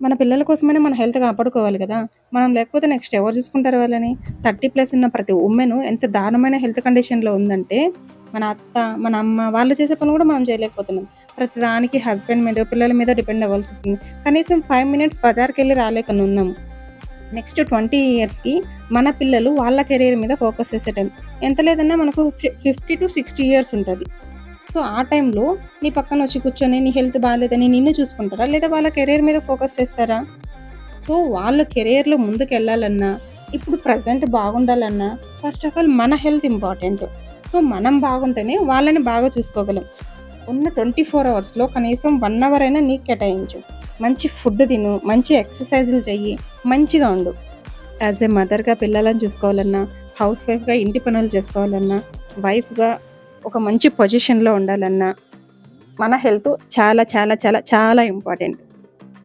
మన పిల్లల కోసమైనా మన హెల్త్ కాపాడుకోవాలి కదా! మనం లేకపోతే నెక్స్ట్ ఎవరు చూసుకుంటారు వాళ్ళని? 30+ ఉన్న ప్రతి వుమెన్ ఎంత దారుణమైన హెల్త్ కండిషన్‌లో ఉందంటే, మన అత్త, మన అమ్మ వాళ్ళు చేసే పని కూడా మనం చేయలేకపోతున్నాం. ప్రతి దానికి హస్బెండ్ మీద, పిల్లల మీద డిపెండ్ అవ్వాల్సొస్తుంది. కనీసం 5 మినిట్స్ బజార్‌కెళ్ళి రాలేకనున్నాము. నెక్స్ట్ 20 ఇయర్స్‌కి మన పిల్లలు వాళ్ళ కెరియర్ మీద ఫోకస్ చేసే టైం. ఎంత లేదన్నా మనకు 50-60 ఇయర్స్ ఉంటది. సో, ఆ టైంలో నీ పక్కనొచ్చి కూర్చొని నీ హెల్త్ బాలేదని నిన్ను చూసుకుంటారా? లేదా వాళ్ళ కెరియర్ మీద ఫోకస్ చేస్తారా? సో, వాళ్ళు కెరియర్‌లో ముందుకెళ్ళాలన్నా, ఇప్పుడు ప్రెజెంట్ బాగుండాలన్నా, ఫస్ట్ ఆఫ్ ఆల్ మన హెల్త్ ఇంపార్టెంట్. సో, మనం బాగుంటేనే వాళ్ళని బాగా చూసుకోగలం. ఉన్న 24 అవర్స్‌లో కనీసం 1 అవర్ అయినా నీకు కేటాయించు. మంచి ఫుడ్ తిను, మంచి ఎక్సర్‌సైజులు చెయ్యి, మంచిగా ఉండు. యాజ్ ఎ మదర్‌గా పిల్లలను చూసుకోవాలన్నా, హౌస్ వైఫ్‌గా ఇంటి పనులు చేసుకోవాలన్నా, వైఫ్‌గా ఒక మంచి పొజిషన్‌లో ఉండాలన్నా, మన హెల్త్ చాలా చాలా చాలా చాలా ఇంపార్టెంట్.